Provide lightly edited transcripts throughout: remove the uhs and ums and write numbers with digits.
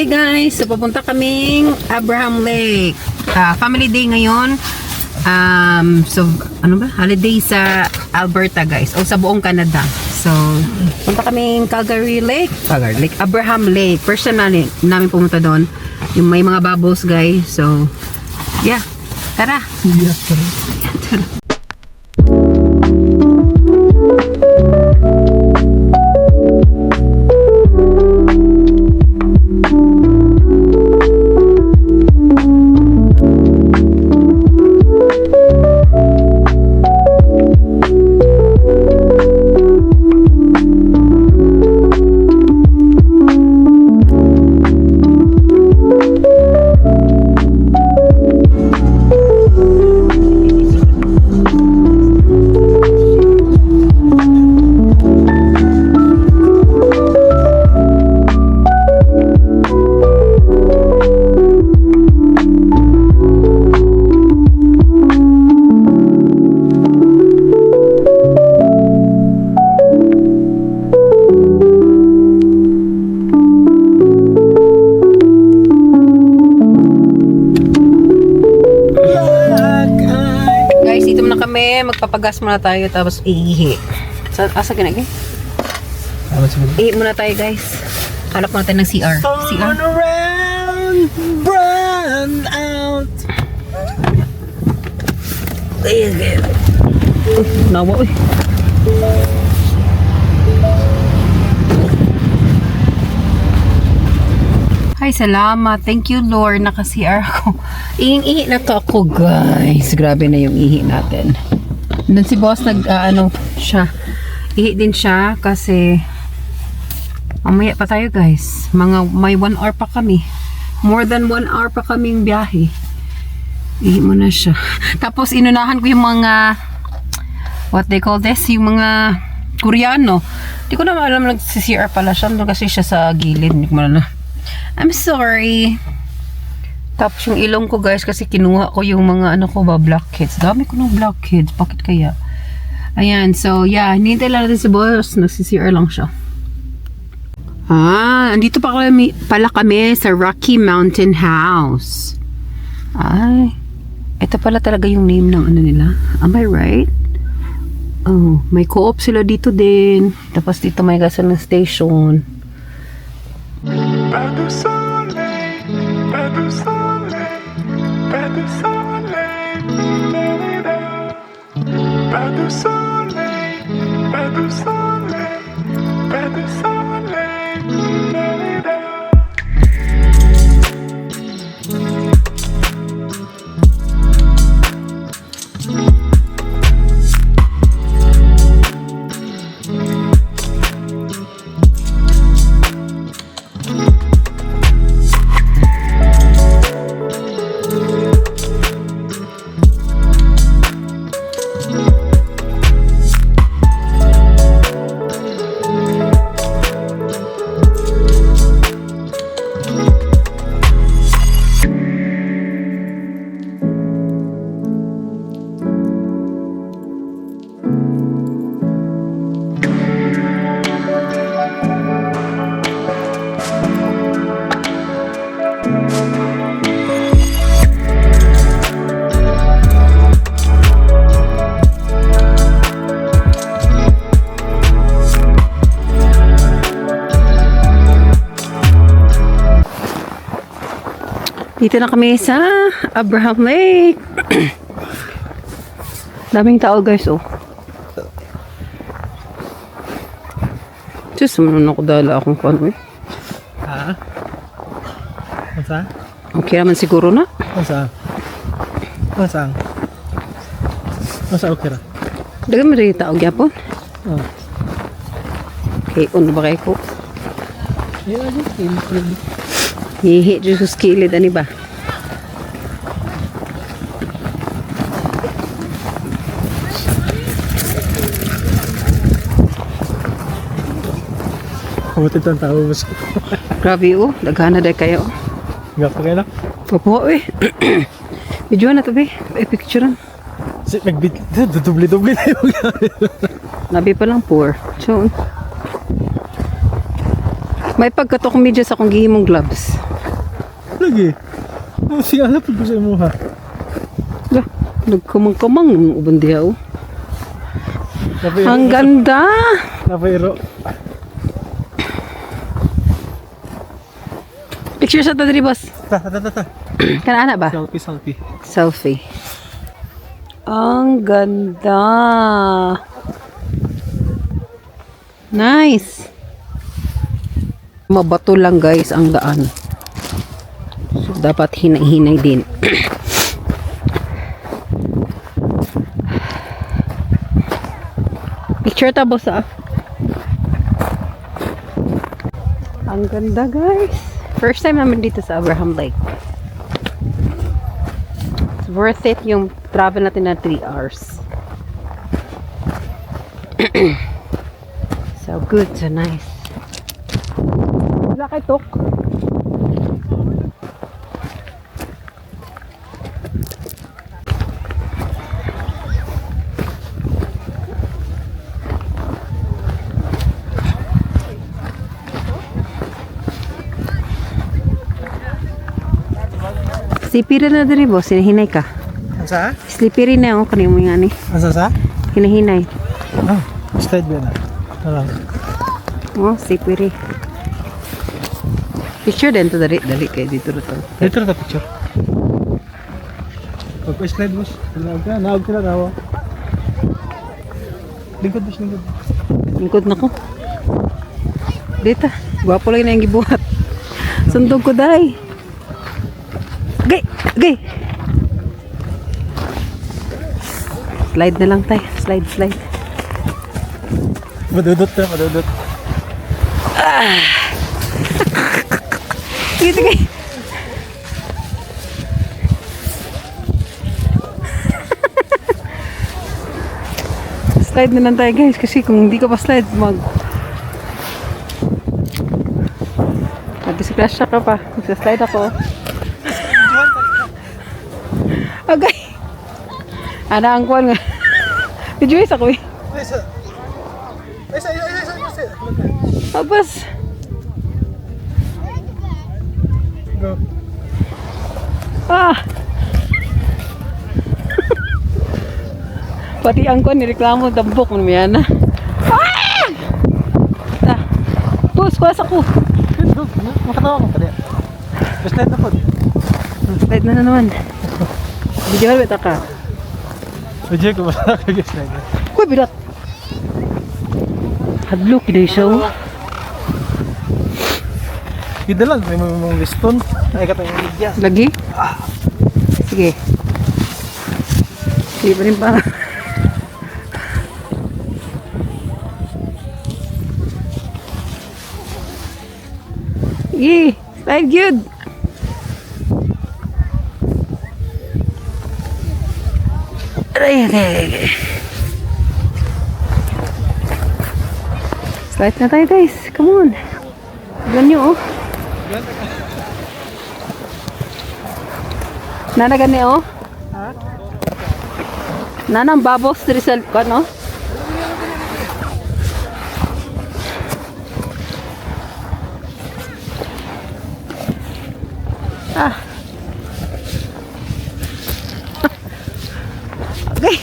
Hey guys, so papunta kaming Abraham Lake. Family day ngayon. So ano ba? Holiday sa Alberta guys. O sa buong Canada. So punta kaming Calgary Lake. Abraham Lake. First time namin pumunta doon. Yung may mga bubbles guys. So yeah. Tara. Yeah, tara. Tara. Magpapagas muna tayo tapos iihi. Asa ginagay? Ihi muna tayo guys. Hanap muna tayo ng CR. CR? Around, burn out. Ayan. Nawa uy. Ay, salamat. Thank you, Lord. Naka-CR ako. Ihi na to ako, guys. Grabe na yung ihi natin. Doon si boss siya. Ihi din siya kasi mamaya pa tayo, guys. May 1 hour pa kami. More than 1 hour pa kaming biyahe. Ihi mo na siya. Tapos, inunahan ko yung mga what they call this? Yung mga Koreano. Hindi ko na alam nag-CR pala siya. Doon kasi siya sa gilid. Hindi ko na. I'm sorry. Tapos yung ilong ko guys kasi kinuha ko yung mga blackheads. Dami ko ng blackheads. Bakit kaya? Ayan. So yeah. Hinihintay lang natin si boss. Nagsi-CR lang siya. Andito pala kami sa Rocky Mountain House. Ay. Ito pala talaga yung name ng nila. Am I right? Oh. May co-op sila dito din. Tapos dito may gasoline station. Pas de soleil, pas de soleil, pas de soleil, pas de soleil, pas de soleil, pas de soleil. Dito na kami sa Abraham Lake. Daming tao guys, oh. Diyos, naman ako dala akong kano eh. Ha? Masa? Okay naman siguro na. Masa? Masa? Masa okay ra? Dagan mo rin tao gyapon. Oh. Okay, ano ba kayo ko? Yeah, Hihi, Diyos kilid, ano ba? Kamutin ang tao mo sa... Grabe oh, daghana day kayo. Gapa kayo na? Opo eh. Video na to be, picture. Dubli-dubli na yung Labi pa lang poor. So, may pagkatok medyas akong gihimong gloves. Lagi. Oh, siya alam po sa imo ha. Lah, nagkamang-kamang ng uban diha oh. Napay Ang ganda! Napayro. Picture sa to diri boss. Ta. Kana ana ba? Selfie. Selfie. Ang ganda. Nice. Mabato lang guys ang daan. So, dapat hinay-hinay din. Picture ta boss ah. Ang ganda guys. First time naman dito sa Abraham Lake. It's worth it yung travel natin na 3 hours. So good, so nice. Wala kay Tok. Slippery na diri boss, hinahinay ka. Asa? Slippery na ako kanimo nga ni. Asa? Hinahinay. Ah, slide ba na? Tara. Oh, slippery. Picture din to dali kay dito to. Dito na picture. Pag-slide boss. Naog ka na raw. Lingkod boss, lingkod. Lingkod na ko. Dita, gwapo lang na yung gibuhat. Sundog ko day. Gay. Slide na lang tayo. Slide. Madudot. Sige. Slide na lang tayo guys kasi kung hindi ka pa slide Mag-disgrasya ka pa. Magsa-slide ako. Okay. Ana ang kuwan nga. Videois ako eh. Abas. Go. Ah. Pati ang kuwan nireklamo dambok mo naman na. Ah! Ta. Bus, kuwas ako. Makatawa ko pa diya. Slide na po. Slide na naman. Video ka ka. Pwede ko ba kag-slide? Kuy bilat. Hadlo kiday siya oh. Gida lang, may mga liston. Ay katong media. Lagi? Sige. Hindi pa rin para. Sige, slide good. Okay. Slide na tayo guys. Come on. Tignan nyo oh. Nanagan niya oh. Ha? Nanang bubbles result ko no? Ah. Okay.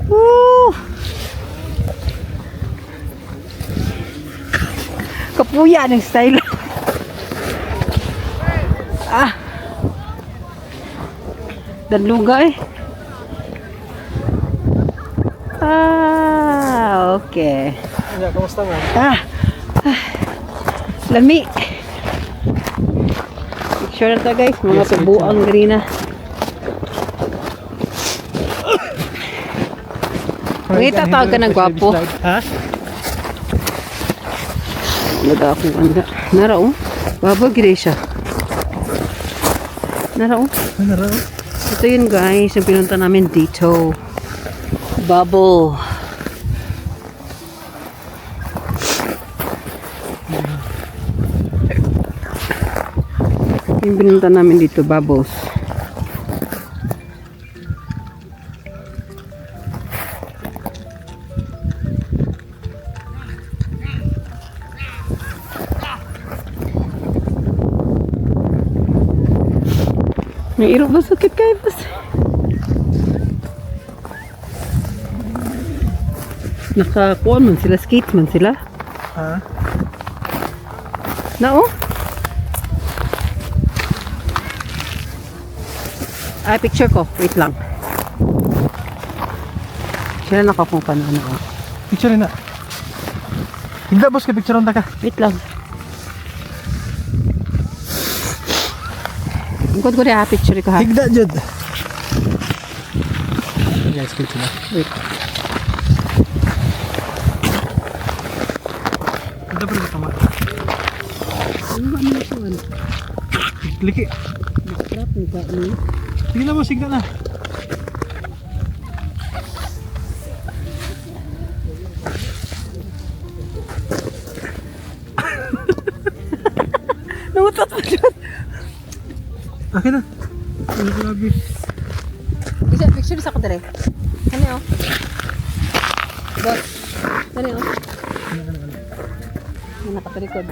Woo. Kapuya ng style. Ah. Danluga eh. Ah, okay. Ya, kamusta man? Lami. Picture na to guys, mga tubuang ganina. May tatawag ka ng gwapo. Ha? Naga akong anda. Nara oh. Baba gire siya. Nara oh. Ano raw? Ito yun guys, yung pinunta namin dito. Bubble. Yung pinunta namin dito, bubbles. May iro ba sakit kayo boss? Nakakuha man sila, skate man sila. Ha? Na oh. Ay, picture ko. Wait lang. Sila nakakung pa na ano. Picture na. Higda boss ka picture ka. Wait lang. Ingkod ko rin ha, picture ko ha. Higda jud. Guys, picture na. Wait. Higda pa rin tama. Ano ba naman ito? Ano? Liki. Trap mo ka. Ano? Sige na boss, higda na. Namutot mo dyan. Akin na. Ay, grabe. Picture sa ako dali. Ano oh? Boss. Ano oh? Ano nakatarikod?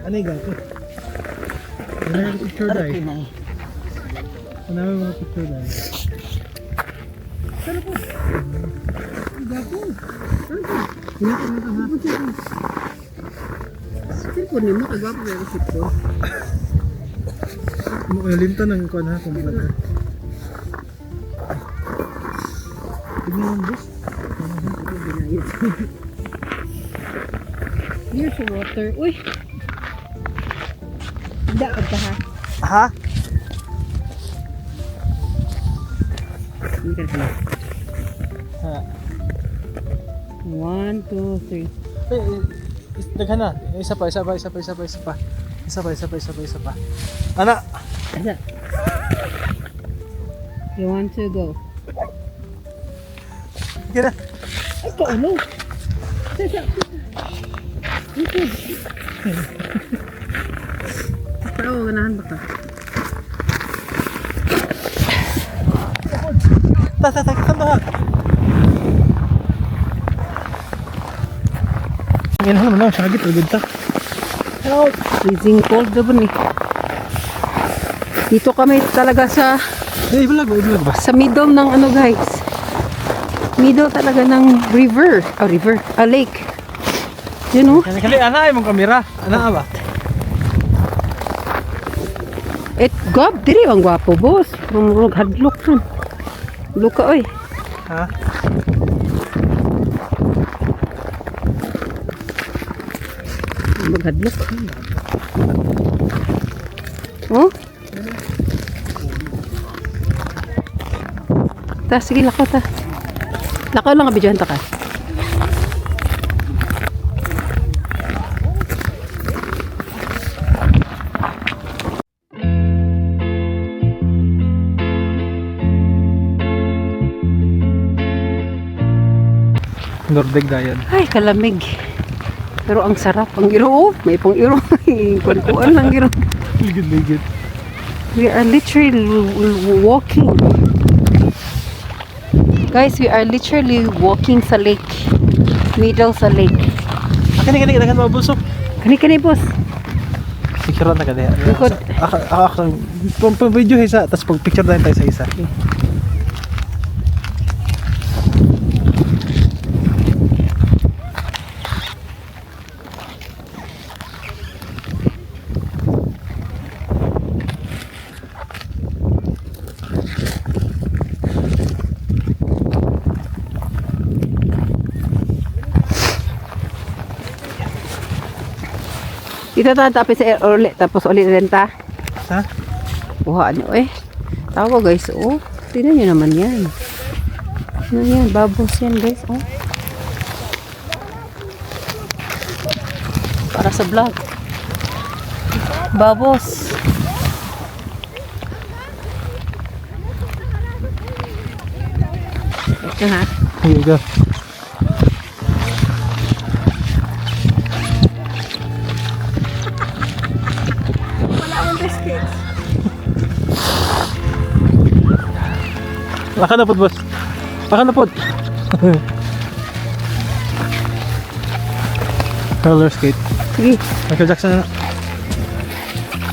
Ano yung gato? Ano yung picture dahil? Pinay. Ano yung mga picture dahil? Sipon ni mo, kagwapo na yung sipon. Limta ng kuwan ha, kung ba't. Tignan ang bus. Here's the water. Uy! Daag ka ha. Ha? Hindi ka na. Ha? 1, 2, 3. Daghan na. Isa pa. Anak! Asa? You want to go? Sige na. Ay, kaulo! Sasa! Ito! Tao, ganahan ba ka? Saan ha? Ngayon naman lang, sagit. Agad ta. Hello! Freezing cold naman eh. Dito kami talaga sa Ibalag ba? sa middle ng ano guys. Middle talaga ng river. Lake. You know? Kali, ana ay mong kamera. Ana ba? Gob, diri ang gwapo boss. Murag hadlok kan. Luka oy. Ha? Maghadlok. Oh? Ta, sige, lakaw ta. Lakaw lang, abidyohan ta ka. Nordig dayan. Ay, kalamig. Pero ang sarap. Ang iro, oh. May pang iro. Kuan-kuan lang iro. Ligid. We are literally walking. Guys, we are literally walking sa lake. Middle sa lake. Kani dagan mabulso. Kani, boss. Picture na kani. Likod. Ako video isa tapos pag picture na tayo sa isa. Dito ta tapos sa ulit. Tapos ulit rin ta. Ha? Kuha nyo eh. Tawa guys, oh. Tingnan nyo naman yan. Ano yan? Babos yan guys, oh. Para sa vlog. Babos. Ito ha. Here you go. Baka na pod boss. Baka na pod. Roller skate. Sige, Michael Jackson na.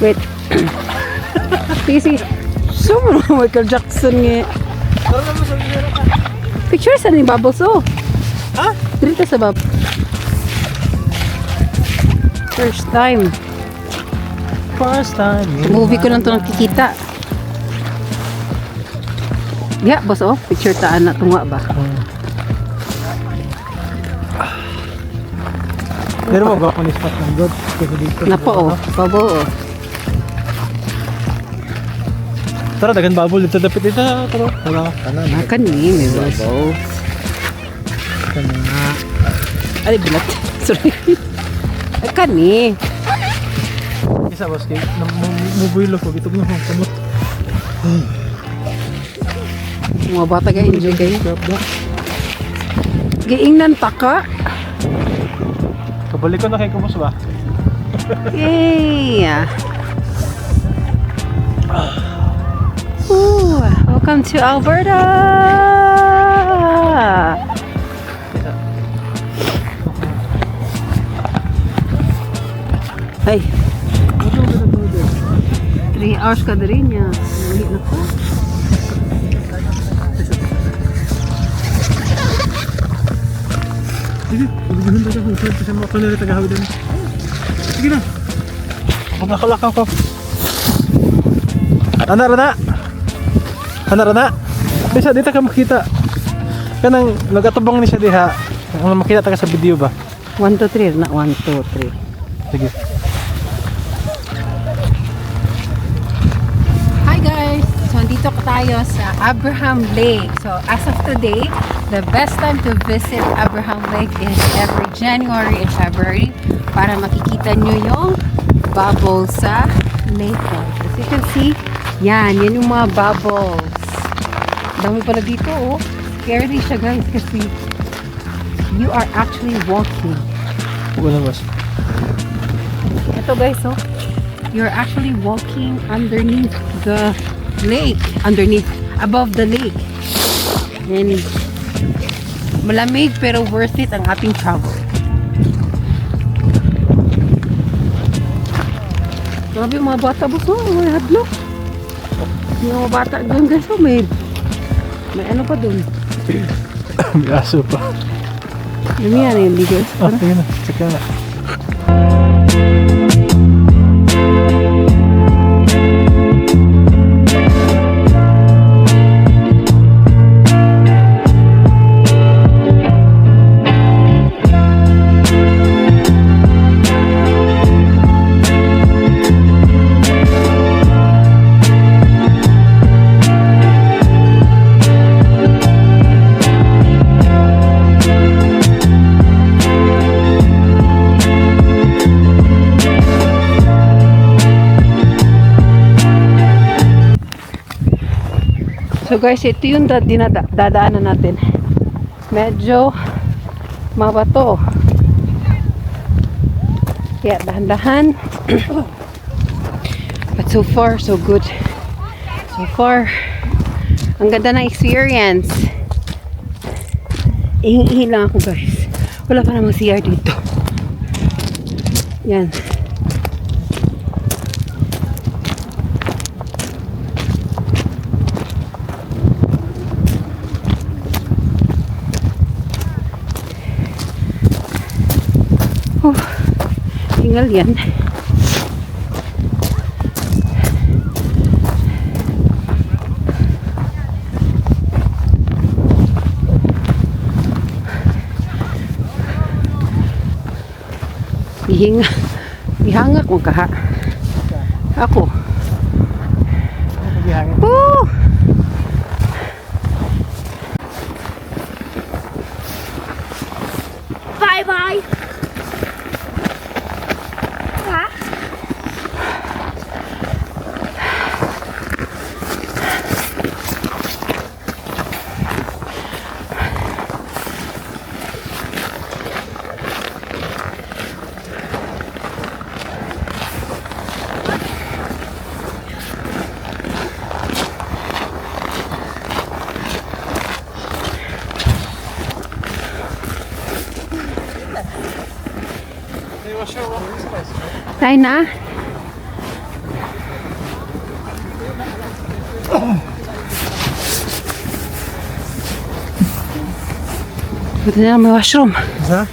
wait. Sige, sige. Sumuro Michael Jackson nga. Picture sa ni Bubbles, oh. Ha? Dito sa Bubbles. First time. First time. Sa movie ko lang ito nakikita. Yeah, boss, oh. Picture taan na tunga ba? Pero mo ba ako ni spot ng God? Kasi dito. Napo, oh. Babo, oh. Tara, dagan babol dito dapit dito. Tara. Tara. Makan ni, may babo. Kana. Ay, bilat. Sorry. Makan ni. Isa boss kay mubuilo ko gitog na kamot. Mga bata ka, enjoy kayo. Grab da. Giingnan taka. Kabalik ko na kay kumos ba? Yay! Ooh, welcome to Alberta! Ay! 3 hours ka na rin niya. Ulit na ko. Sige, pagbihin tayo kung saan sa mga panira tagahawid din. Sige na. Ako nakalakaw ko. Ana rana. Ana rana. Bisa dito ka makita. Kanang nagatubang ni siya diha. Kung makita ta ka sa video ba? 1, 2, 3 na. 1, 2, 3. Sige. Hi guys! So, andito tayo sa Abraham Lake. So, as of today, the best time to visit Abraham Lake is every January and February para makikita nyo yung bubbles sa lake. As you can see, yan yung mga bubbles. Dami pala dito, oh. Scary siya guys kasi you are actually walking. Wala boss. Ito guys, oh. You're actually walking underneath the lake. Above the lake. And malamig pero worth it ang ating travel. Grabe yung mga bata boss, oh. May hadlock. Yung mga bata doon guys, oh. May ano pa doon. May aso pa. Ano yan yung ligas? Oh, sige na. Sige na. So guys, ito yung dadaanan natin. Medyo mabato. Kaya dahan-dahan. But so far, so good. So far, ang ganda ng experience. Ihi lang ako guys. Wala pa namang CR dito. Yan. Tinggal yan. Ihangak mo kaha. Ako. Woo! Bye-bye! Kain na. Buti na lang may washroom. Isa?